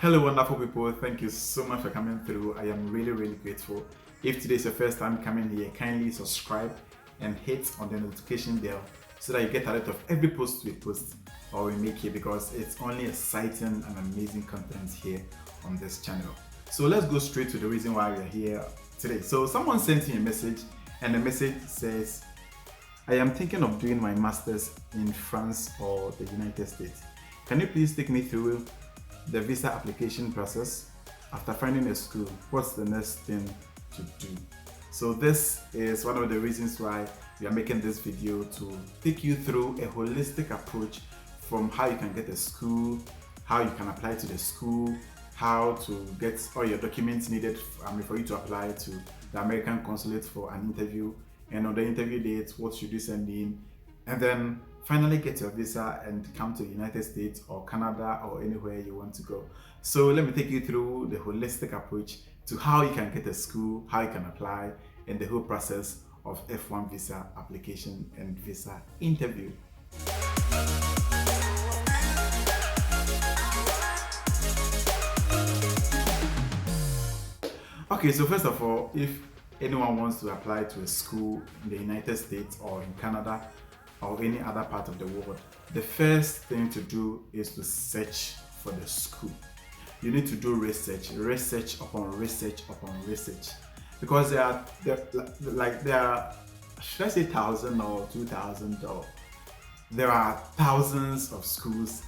Hello, wonderful people. Thank you so much for coming through. I am really grateful. If today is your first time coming here, kindly subscribe and hit on the notification bell so that you get alert of every post we post or we make here because it's only exciting and amazing content here on this channel. So let's go straight to the reason why we are here today. So someone sent me a message and the message says, I am thinking of doing my master's in France or the United States. Can you please take me through the visa application process? After finding a school, what's the next thing to do? So this is one of the reasons why we are making this video, to take you through a holistic approach from how you can get a school, how you can apply to the school, how to get all your documents needed for you to apply to the American consulate for an interview, and on the interview date, what should you send in, and then finally get your visa and come to the United States or Canada or anywhere you want to go. So let me take you through the holistic approach to how you can get a school, how you can apply, and the whole process of F1 visa application and visa interview. Okay, so first of all, if anyone wants to apply to a school in the United States or in Canada or any other part of the world, the first thing to do is to search for the school. You need to do research upon research upon research, because there are should I say 1,000 or 2,000, or there are thousands of schools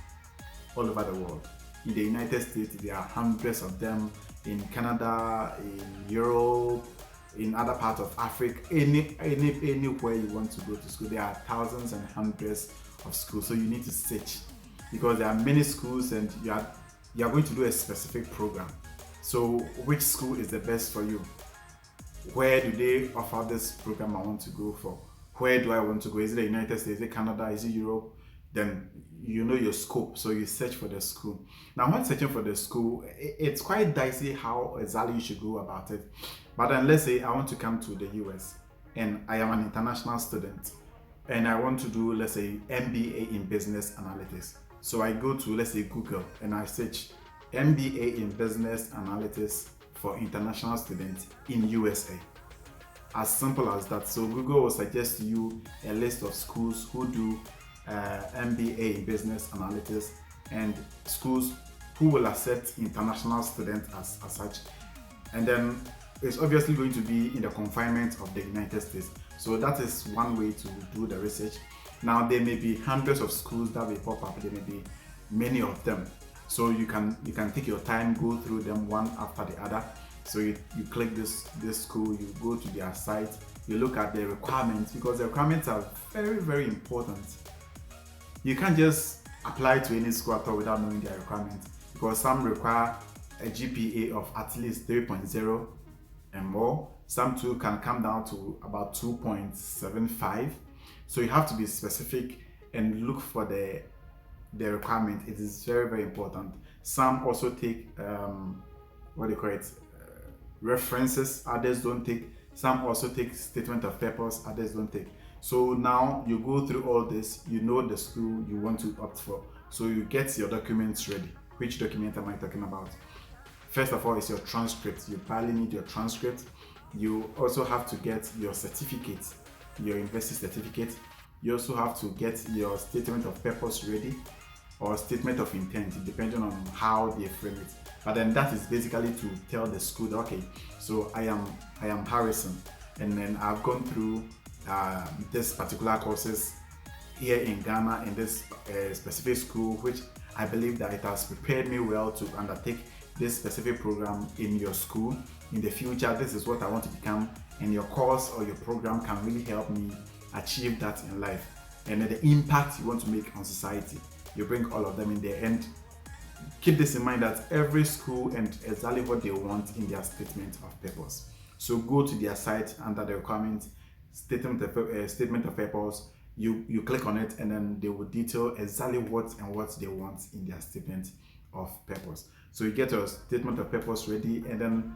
all over the world. In the United States, there are hundreds of them. In Canada, in Europe, in other parts of Africa, anywhere you want to go to school, there are thousands and hundreds of schools. So you need to search, because there are many schools and you are going to do a specific program. So which school is the best for you? Where do they offer this program I want to go for? Where do I want to go? Is it the United States? Is it Canada? Is it Europe? Then you know your scope, so you search for the school. Now, when searching for the school, it's quite dicey how exactly you should go about it. But then let's say I want to come to the US and I am an international student and I want to do, let's say, MBA in business analytics. So I go to, let's say, Google, and I search MBA in business analytics for international students in USA. As simple as that. So Google will suggest to you a list of schools who do MBA in business analytics and schools who will accept international students as such. And then it's obviously going to be in the confinement of the United States. So that is one way to do the research. Now, there may be hundreds of schools that will pop up. There may be many of them. So you can take your time, go through them one after the other. So you click this school, you go to their site, you look at the requirements, because the requirements are very important. You can't just apply to any school at all without knowing their requirements, because some require a GPA of at least 3.0 and more. Some too can come down to about 2.75. So you have to be specific and look for the requirement. It is very important. Some also take references, others don't take. Some also take statement of purpose, others don't take. So now you go through all this, you know the school you want to opt for. So you get your documents ready. Which document am I talking about? First of all, it's your transcript. You probably need your transcript. You also have to get your certificate, your university certificate. You also have to get your statement of purpose ready, or statement of intent, depending on how they frame it. But then that is basically to tell the school that, okay, so I am Harrison, and then I've gone through this particular courses here in Ghana in this specific school, which I believe that it has prepared me well to undertake this specific program in your school. In the future, this is what I want to become, and your course or your program can really help me achieve that in life, and then the impact you want to make on society. You bring all of them in there, and keep this in mind that every school and exactly what they want in their statement of purpose. So go to their site under the requirement statement of purpose. You click on it, and then they will detail exactly what they want in their statement of purpose. So you get your statement of purpose ready, and then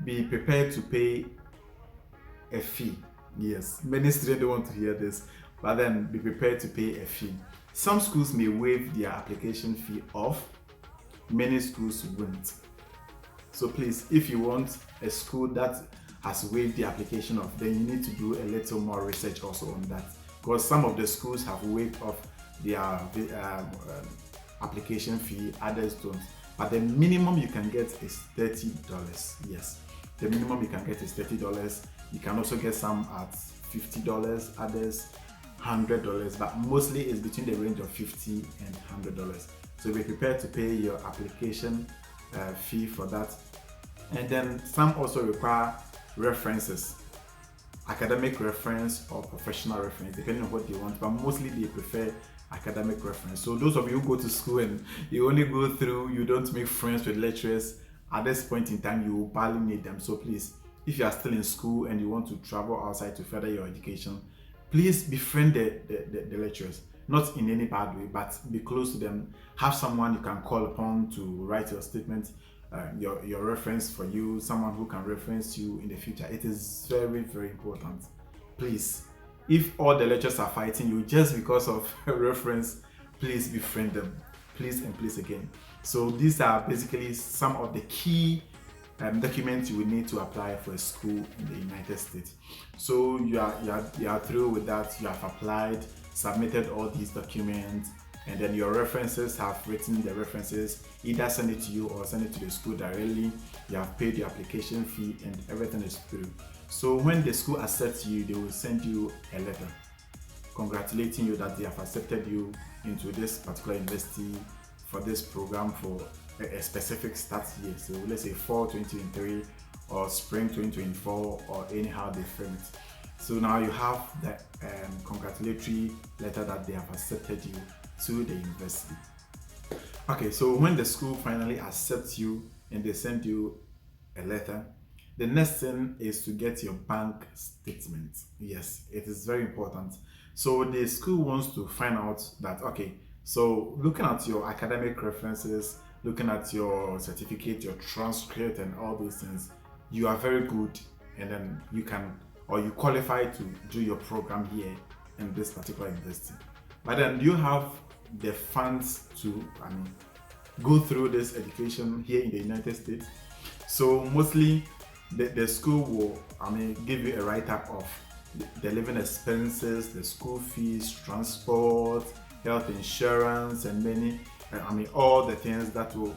be prepared to pay a fee. Yes, many students don't want to hear this, but then be prepared to pay a fee. Some schools may waive their application fee off, Many schools won't. So please, if you want a school that has waived the application of, then you need to do a little more research also on that, because some of the schools have waived off their application fee, others don't. But the minimum you can get is $30. Yes, the minimum you can get is $30. You can also get some at $50, others $100, but mostly it's between the range of $50 and $100. So be prepared to pay your application fee for that. And then some also require references, academic reference or professional reference, depending on what they want, but mostly they prefer academic reference. So those of you who go to school and you only go through, you don't make friends with lecturers, at this point in time you will badly need them. So please, if you are still in school and you want to travel outside to further your education, please befriend the lecturers. Not in any bad way, but be close to them. Have someone you can call upon to write your statement, your reference for you, someone who can reference you in the future. It is very, very important. Please, if all the lecturers are fighting you just because of a reference, please befriend them. Please and please again. So these are basically some of the key documents you will need to apply for a school in the United States. So you are through with that. You have applied, submitted all these documents, and then your references have written the references. Either send it to you or send it to the school directly. You have paid your application fee and everything is through. So when the school accepts you, they will send you a letter congratulating you that they have accepted you into this particular university for this program for a specific start year. So let's say fall 2023 or spring 2024 or anyhow they frame it. So now you have the congratulatory letter that they have accepted you to the university. Okay, so when the school finally accepts you and they send you a letter, the next thing is to get your bank statement. Yes, it is very important. So the school wants to find out that, okay, so looking at your academic references, looking at your certificate, your transcript and all those things, you are very good, and then you can, or you qualify to do your program here in this particular university. But then you have the funds to go through this education here in the United States. So mostly the school will give you a write-up of the living expenses, the school fees, transport, health insurance, and many all the things that will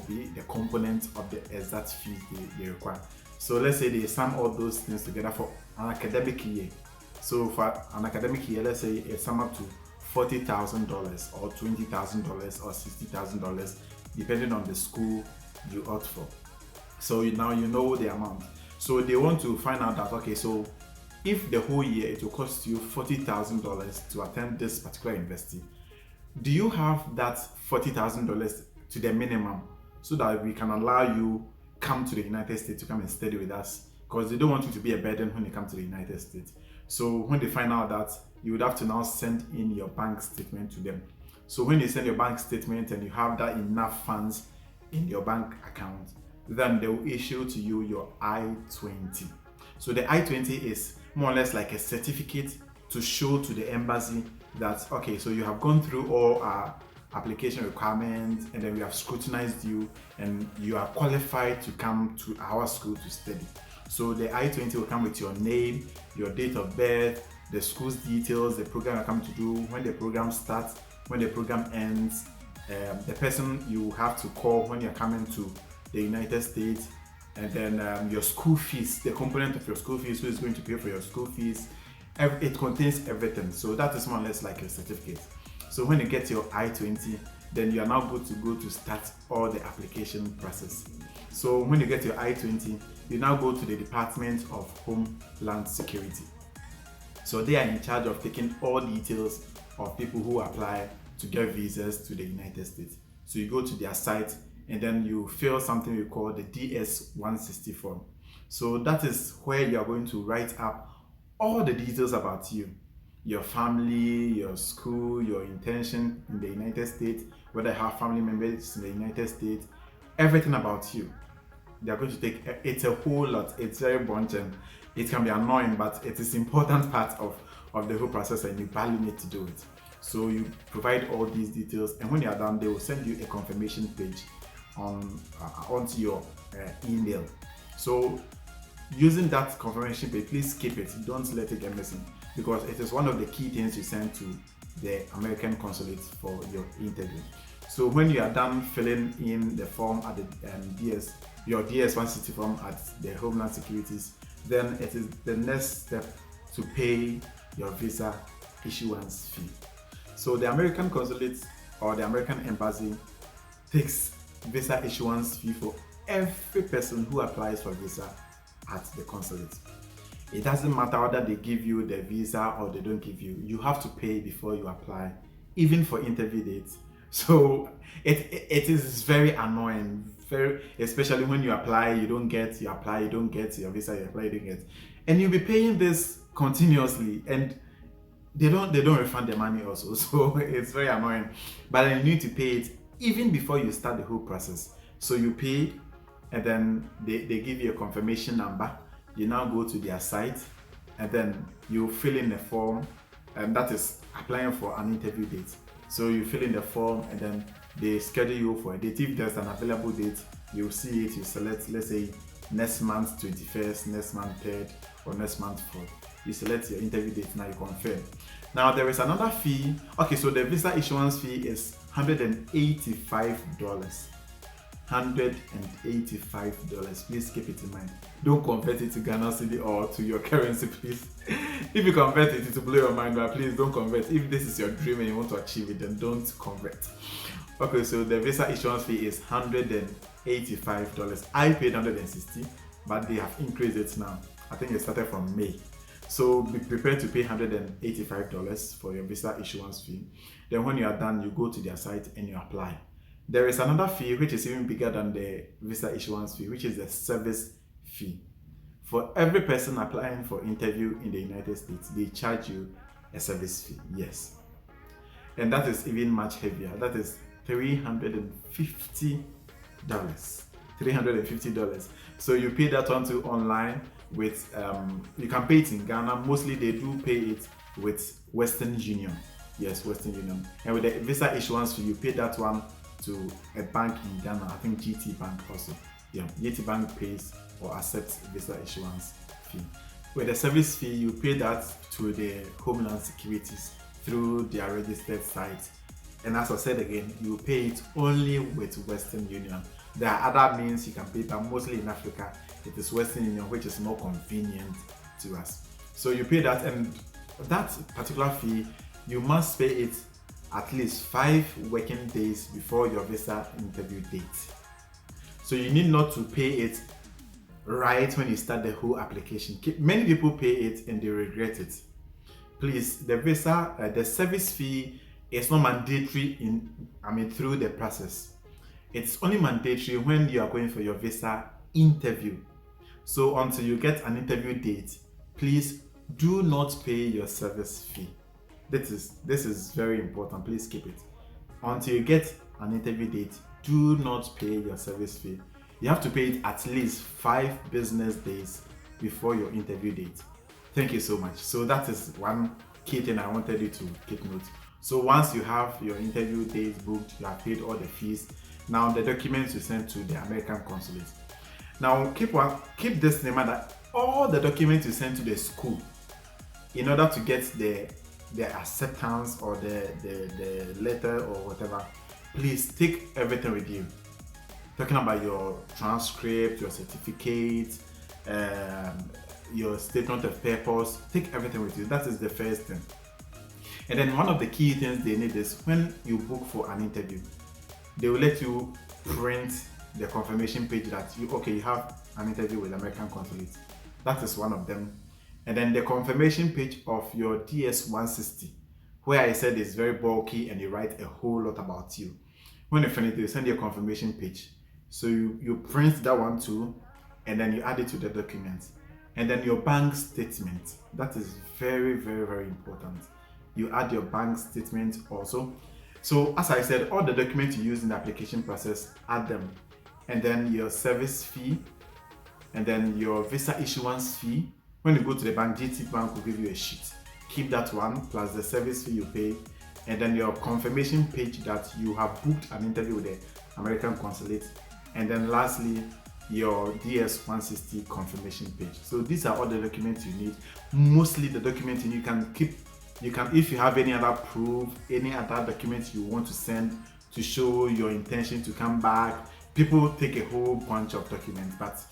be the components of the exact fees they require. So let's say they sum all those things together for an academic year. So for an academic year, let's say it sum up to $40,000 or $20,000 or $60,000, depending on the school you opt for. So now you know the amount. So they want to find out that, okay, so if the whole year it will cost you $40,000 to attend this particular university, do you have that $40,000 to the minimum so that we can allow you come to the United States to come and study with us? Because they don't want you to be a burden when you come to the United States. So when they find out that, you would have to now send in your bank statement to them. So when you send your bank statement and you have that enough funds in your bank account, then they will issue to you your I-20. So the I-20 is more or less like a certificate to show to the embassy that, okay, so you have gone through all our application requirements and then we have scrutinized you and you are qualified to come to our school to study. So the I-20 will come with your name, your date of birth, the school's details, the program you're coming to do, when the program starts, when the program ends, the person you have to call when you're coming to the United States, and then your school fees, the component of your school fees, who is going to pay for your school fees. It contains everything. So that is more or less like a certificate. So when you get your I-20, then you are now good to go to start all the application process. So when you get your I-20, you now go to the Department of Homeland Security. So they are in charge of taking all details of people who apply to get visas to the United States. So you go to their site and then you fill something we call the DS-160 form. So that is where you are going to write up all the details about you, your family, your school, your intention in the United States, whether you have family members in the United States, everything about you. They are going to take, it's a whole lot, it's very bunch and it can be annoying, but it is important part of the whole process and you badly need to do it. So you provide all these details, and when you are done, they will send you a confirmation page onto your email. So using that confirmation page, please keep it. Don't let it get missing, because it is one of the key things you send to the American consulate for your interview. So when you are done filling in the form at the your DS-160 form at the Homeland Securities, then it is the next step to pay your visa issuance fee. So the American consulate or the American embassy takes visa issuance fee for every person who applies for visa at the consulate. It doesn't matter whether they give you the visa or they don't give you. You have to pay before you apply, even for interview dates. So it is very annoying, especially when you apply, you don't get, you apply, you don't get your visa, you apply, you don't get, and you'll be paying this continuously, and they don't refund the money also. So it's very annoying, but you need to pay it even before you start the whole process. So you pay, and then they give you a confirmation number. You now go to their site, and then you fill in a form, and that is applying for an interview date. So you fill in the form, and then they schedule you for a date. If there's an available date, you'll see it, you select, let's say next month 21st, next month 3rd, or next month 4th. You select your interview date, now you confirm. Now there is another fee. Okay, so the visa issuance fee is $185. $185. Please keep it in mind. Don't convert it to Ghana cedi or to your currency, please. If you convert it, it will blow your mind, but please don't convert. If this is your dream and you want to achieve it, then don't convert. Okay, so the visa issuance fee is $185. I paid $160, but they have increased it now. I think it started from May. So be prepared to pay $185 for your visa issuance fee. Then when you are done, you go to their site and you apply. There is another fee which is even bigger than the visa issuance fee, which is the service fee. For every person applying for interview in the United States, they charge you a service fee. Yes. And that is even much heavier. That is $350. $350. So you pay that one to online with you can pay it in Ghana. Mostly they do pay it with Western Union. Yes, Western Union. And with the visa issuance fee, you pay that one to a bank in Ghana. I think GT Bank also. Yeah, GT Bank pays or accepts visa issuance fee. With the service fee, you pay that to the Homeland Securities through their registered site. And as I said again, you pay it only with Western Union. There are other means you can pay, but mostly in Africa, it is Western Union, which is more convenient to us. So you pay that, and that particular fee, you must pay it at least 5 working days before your visa interview date. So you need not to pay it right when you start the whole application. Many people pay it and they regret it. Please, the visa, the service fee is not mandatory through the process. It's only mandatory when you are going for your visa interview. So until you get an interview date, please do not pay your service fee. This is very important. Please keep it. Until you get an interview date, do not pay your service fee. You have to pay it at least 5 business days before your interview date. Thank you so much. So that is one key thing I wanted you to take note. So once you have your interview date booked, you have paid all the fees. Now the documents you send to the American consulate. Now keep this in mind that all the documents you send to the school, in order to get the acceptance or the letter or whatever, please take everything with you. Talking about your transcript, your certificate, your statement of purpose, take everything with you. That is the first thing. And then one of the key things they need is when you book for an interview, they will let you print the confirmation page that you have an interview with American consulate. That is one of them. And then the confirmation page of your DS-160, where I said it's very bulky and you write a whole lot about you. When you finish, they send you a confirmation page. So you print that one too, and then you add it to the document. And then your bank statement. That is very, very, very important. You add your bank statement also. So as I said, all the documents you use in the application process, add them. And then your service fee, and then your visa issuance fee. When you go to the bank, GT Bank will give you a sheet. Keep that one plus the service fee you pay, and then your confirmation page that you have booked an interview with the American consulate, and then lastly your DS-160 confirmation page. So these are all the documents you need. Mostly the documents you can keep. You can, if you have any other proof, any other documents you want to send to show your intention to come back. People take a whole bunch of documents, but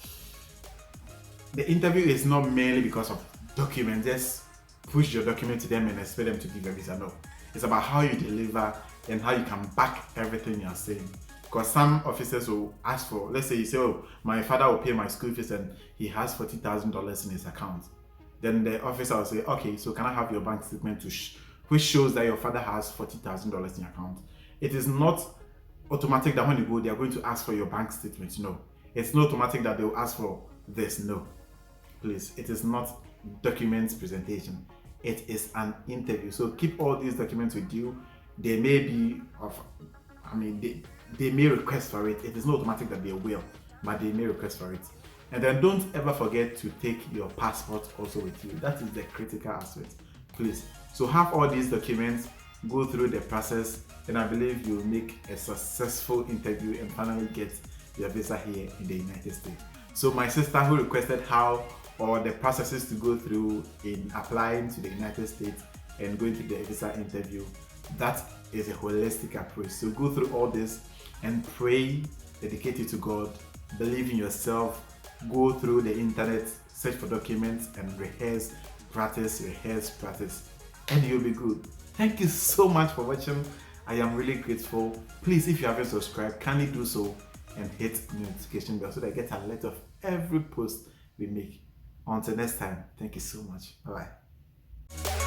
the interview is not mainly because of documents. Just push your document to them and expect them to give a visa. No, it's about how you deliver and how you can back everything you're saying. Because some officers will ask for, let's say you say, oh, my father will pay my school fees and he has $40,000 in his account. Then the officer will say, okay, so can I have your bank statement which shows that your father has $40,000 in your account? It is not automatic that when you go, they are going to ask for your bank statement. No, it's not automatic that they will ask for this. No, please, it is not documents presentation. It is an interview. So keep all these documents with you. They may be of, they may request for it. It is not automatic that they will, but they may request for it. And then don't ever forget to take your passport also with you. That is the critical aspect, please. So have all these documents, go through the process, and I believe you'll make a successful interview and finally get your visa here in the United States. So my sister who requested how or the processes to go through in applying to the United States and going to the visa interview, that is a holistic approach. So go through all this and pray, dedicate it to God, believe in yourself, go through the internet, search for documents and rehearse, practice, and you'll be good. Thank you so much for watching. I am really grateful. Please, if you haven't subscribed, kindly do so and hit the notification bell so that I get alert of every post we make. Until next time, thank you so much. Bye bye.